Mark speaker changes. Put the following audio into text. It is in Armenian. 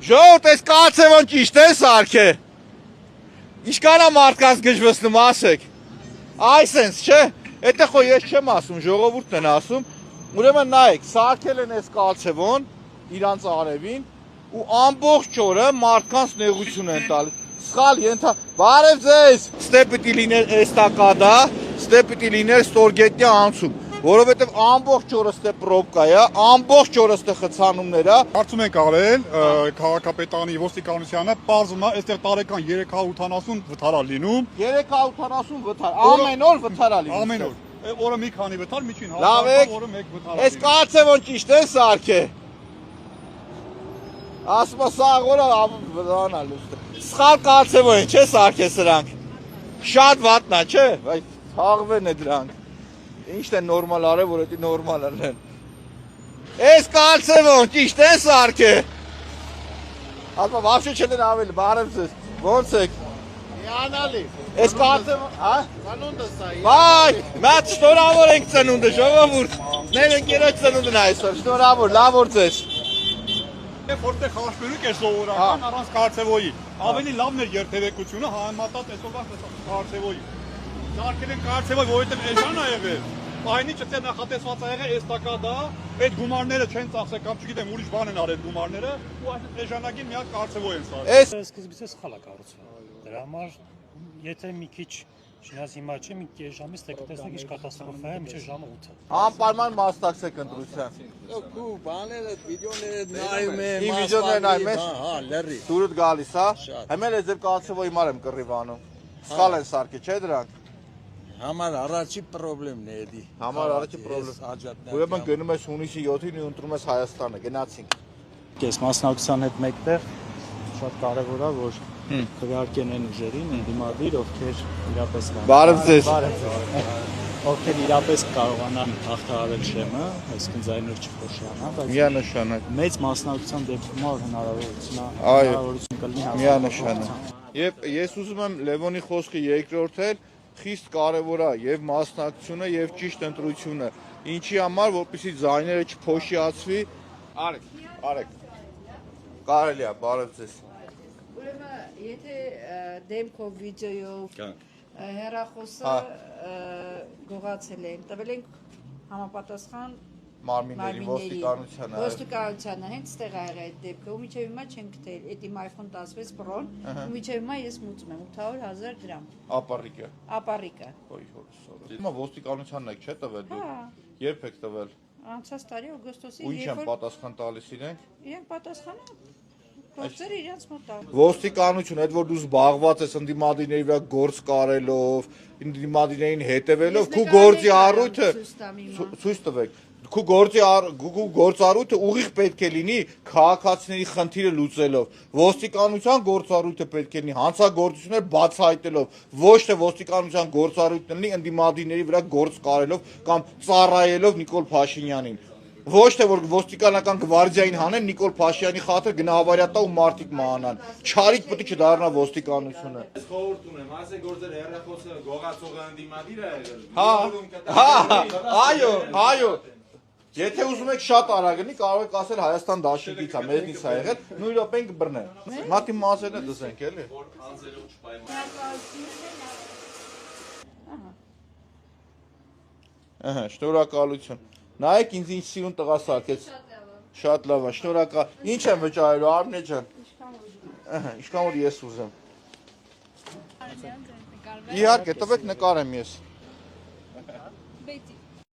Speaker 1: Ժողովուրդ, այս կացևոն ճիշտ է սարքե։ Ինչքան է մարդկանց գժվեցնում, ասեք։ Այսենց, չէ։ Էդտեղ խո ես չեմ ասում, ժողովուրդն են ասում։ Ուրեմն նայեք, սարքել են այս կացևոն իրանց արևին ու ամբողջ օրը մարդկանց նեղություն են տալիս։ Սխալ Բարև ձեզ։ Ստե պիտի լիներ էստակադա, ստե պիտի լիներ ստորգետնյա անցում, որովհետև ամբողջ օրը ստե պրոբկա է, ամբողջ օրը ստե խցանումներ է։
Speaker 2: Կարծում ենք արել քաղաքապետարանի ոստիկանությանը, պարզվում է, այստեղ տարեկան 380 վթար է լինում։
Speaker 1: 380 վթար, ամեն օր վթար է լինում։
Speaker 2: Ամեն օր։ Օրը մի քանի վթար, միջին
Speaker 1: Լավ եք,
Speaker 2: օրը մեկ վթար։
Speaker 1: այս կացևոն ճիշտ է սարքե։ Ասում է սաղ օրը վրանալ ուստը։ Սխալ կացևոն են, չէ սարքե սրանք։ Շատ վատնա, չէ, բայց թաղվեն է դրանք։ Ինչն է նորմալ արել, որ էդի նորմալ արեն։ Այս կացևոն ճիշտ է սարքե։ Ասում է վավշե չեն ավել, բարև ձեզ, ոնց եք։
Speaker 3: Հիանալի։
Speaker 1: Այս կացևոն, հա։
Speaker 3: Ծնունդը սա։
Speaker 1: Վայ, մատ շնորհավոր ենք ծնունդը, ժողովուրդ։ Մեր ընկերոջ ծնունդն է այսօր, շնորհավոր, լավ օր ձեզ։
Speaker 2: Որտեղ խաչմերուկ է սովորական առանց կարծեվոյի։ Ավելի լավն էր երթևեկությունը համեմատած այսօրվա կարծեվոյի։ Սարքել են կարծեվոյ, որովհետև էժան է եղել։ Այնիչը թե նախատեսված է եղել էստակադա, այդ գումարները չեն ծախսել կամ չգիտեմ ուրիշ բան են արել գումարները, ու այս էժանագին միակ կարծեվոյ են սարքել։
Speaker 1: Այս
Speaker 4: Սկզբից սխալ է կառուցվել։ Դրա համար եթե մի քիչ շնաց հիմա չէ, մի կես ժամից տեսնեք ինչ կատաստրոֆա է, մինչև ժամը 8-ը։
Speaker 1: անպայման մասնակցեք ընտրության։
Speaker 3: Քու բաները, վիդեոները նայում եմ,
Speaker 1: Իմ վիդեոները նայում ես։
Speaker 3: Հա, լեռի։
Speaker 1: Դուրդ գալիս, հա։ Հիմա էլ ձեր կացևոյի մար եմ կռիվ անում։ Սխալ են սարքել, չէ՞ դրանք։
Speaker 3: Համար առաջի խնդիրն է էդի։
Speaker 1: Համար առաջի խնդիրը։ Ուրեմն գնում ես հունիսի 7-ին ու ընտրում ես Հայաստանը, գնացինք։
Speaker 4: Ես մասնակցության հետ մեկտեղ շատ կարևոր է, որ քվեարկեն են ուժերին, ընդդիմադիր, ովքեր իրապես
Speaker 1: Բարև ձեզ։
Speaker 4: Ովքեր իրապես կարողանան հաղթահարել շեմը, այսինքն ձայնով չփոշիանա, բայց
Speaker 1: Միանշանակ։
Speaker 4: մեծ մասնակցության դեպքում
Speaker 1: Այո,
Speaker 4: հնարավորություն կլինի
Speaker 1: միանշանակ։ Եվ ես ուզում եմ Լևոնի խոսքը երկրորդել, խիստ կարևոր է եւ մասնակցությունը եւ ճիշտ ընտրությունը։ Ինչի համար, որպեսզի ձայները չփոշիացվի։ Արեք։ Կարելի է, բարև ձեզ։
Speaker 5: Ուրեմն եթե դեմքով վիդեոյով հեռախոսը գողացել են, տվել ենք համապատասխան
Speaker 1: Մարմինների ոստիկանությանը։
Speaker 5: Ոստիկանությանը հենց ստեղ ա եղել այդ դեպքը, ու մինչև հիմա չեն գտել։ Էդ իմ iPhone 16 Pro-ն, ու մինչև հիմա ես մուծում եմ 800,000 դրամ։
Speaker 1: Ապառիկը։
Speaker 5: Ապառիկը։
Speaker 1: Ոյ հորսորը։ Հիմա ոստիկանությանն եք չէ տվել դուք։
Speaker 5: Հա,
Speaker 1: Երբ եք տվել։
Speaker 5: անցած տարի օգոստոսի
Speaker 1: Ու ինչ են պատասխան տալիս իրենք։
Speaker 5: իրենք պատասխանը գործերը իրենց մոտ ա։
Speaker 1: Ոստիկանություն, այդ որ դու զբաղված ես ընդդիմադիրների վրա գործ կարելով, ընդդիմադիրներին հետևելով, քու գործի առույթը ցույց տվեք։ Քու գործառույթը ուղիղ պետք է լինի քաղաքացիների խնդիրը լուծելով։ Ոստիկանության գործառույթը պետք է լինի հանցագործություններ բացահայտելով, ոչ թե ոստիկանության գործառույթն լինի ընդդիմադիրների վրա գործ կարելով կամ ծառայելով Նիկոլ Փաշինյանին։ Ոչ թե որ ոստիկանական գվարդիային հանեն Նիկոլ Փաշինյանի խաթր գնահավարյա տա ու մարդիկ մահանան։ Չարիք պետք է չդառնա ոստիկանությունը։
Speaker 6: Ես խորհուրդ ունեմ, ասեք որ ձեր հեռախոսը գողացողը ընդդիմադիր է եղել։
Speaker 1: Այո։ Եթե ուզում եք շատ արագ լինի, կարող եք ասել Հայաստան դաշինքից է, մեզնից է եղել, նույն րոպեն կբռնեն։ Մատի մասերը դզենք էլի։ Ահա, շնորհակալություն։ Նայեք ինձ ինչ սիրուն տղա սարքեց։ Շատ լավ է, շնորհակալ։ Ինչ եմ վճարելու, Արմինե ջան։ Ահա, ինչքան որ ես ուզեմ։ Իհարկե, տվեք նկարեմ ես։
Speaker 7: Բետի